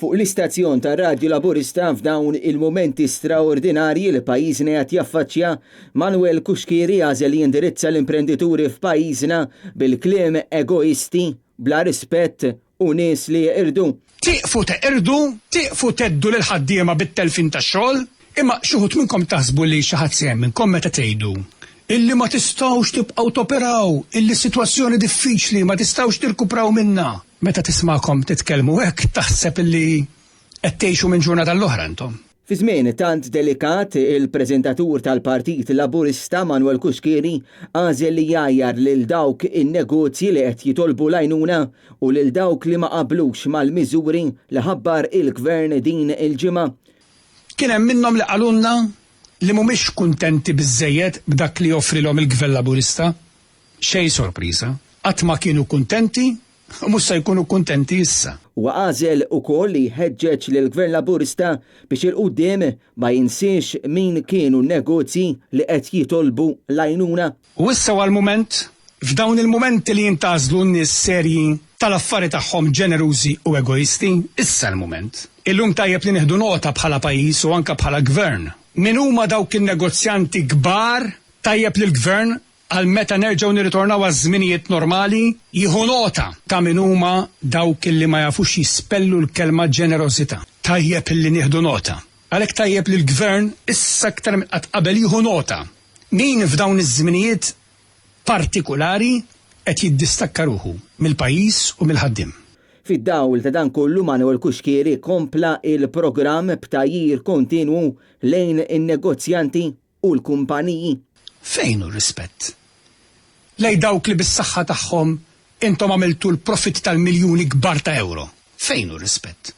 Fuq l-istazzjon tar Radju Laburista f'dawn il-momenti straordinarji li pajjiżna qed jaffaċċja, Manuel Kuxkieri għażel li jindirizza l-imprenditori f'pajjiżna bil-kliem egoisti, bla rispett u nies li jeqirdu. Tiqfu teddu lil ħaddiema bit-telfin tax-xogħol, imma xi wħud minnkom taħsbu li xi ħadd sehem minnkom meta tgħidu illi ma tistgħux tibqgħu toperaw, illi s-sitwazzjoni diffiċli ma tistgħux tirkupraw minnha. Meta tisma'kom titkellmu hekk taħseb illi qed tgħixu minn ġurnata l-oħra intom. Fi żmien tant delikat, il-preżentatur tal-Partit Laburista Manuel Kuxkieri għażel li jgħajjar lil dawk in-negozji li qed jitolbu l-għajnuna u lil dawk li ma qablux mal-miżuri li ħabbar il-Gvern din il-ġimgħa. Kien hemm minnhom li qalulna li mhumiex kuntenti biżżejjed b'dak li joffrilhom il-Gvern Laburista. Xejn sorpriża, qatt ma kienu kuntenti u mhux se jkunu kuntenti issa. U għażel ukoll li jħeġġeġ lill-Gvern Laburista biex il-qudiem ma jinsiex min kienu n-negozji li qed jitolbu l-għajnuna. U issa għal-mument, f'dawn il-mumenti li jintażlu n-nies serji tal-affari tagħhom ġenerużi u egoisti, issa l-mument. Illum tajjeb li nieħdu nota bħala pajjiż u anke bħala gvern. Min huma dawk in-negozjanti kbar tajjeb li l-gvern għal meta nerġgħu nirritornaw għaż-żminijiet normali jieħu nota ta' min huma dawk illi ma jafux jispellu l-kelma ġenerożità. Tajjeb illi nieħdu nota. Għalhekk tajjeb li l-gvern issa aktar minn qatt qabel jieħu nota. Min f'dawn iż-żminijiet partikulari qed jiddistakka ruħu mill-pajjiż u mill-ħaddiem. Fid-dawl ta' dan kollu Manuel Kuxkieri kompla il-programm b'tajjir kontinwu lejn in-negozjanti u l-kumpaniji. Fejn hu rispett? Lej dawk li bis-saħħa tagħhom intom għamiltu l-profitt tal-miljuni kbar ta' euro. Fejn hu rispett?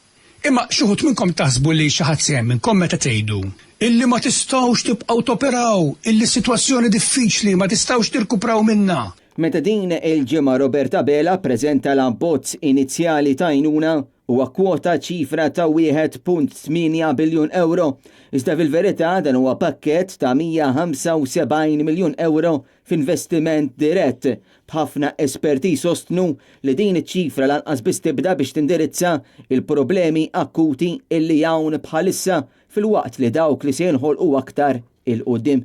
Imma xi wħud minnkom taħsbu li xi ħadd sehem minnkom meta tgħidu illi ma tistgħux tibqgħu toperaw, illi s-sitwazzjoni diffiċli ma tistgħux tirkupraw minnha. Meta din il-ġimgħa Robert Abela ppreżenta l-abbozz inizjali ta' għajnuna huwa kwota ċifra ta' 1.8 biljun euro. Iżda fil-verità dan huwa pakkett ta' 175 miljun euro f'investiment dirett. B'ħafna esperti sostnu li din iċ-ċifra lanqas biss tibda biex tindirizza il-problemi akuti illi hawn bħalissa fil-waqt li dawk li se jinħolqu aktar il-qudiem.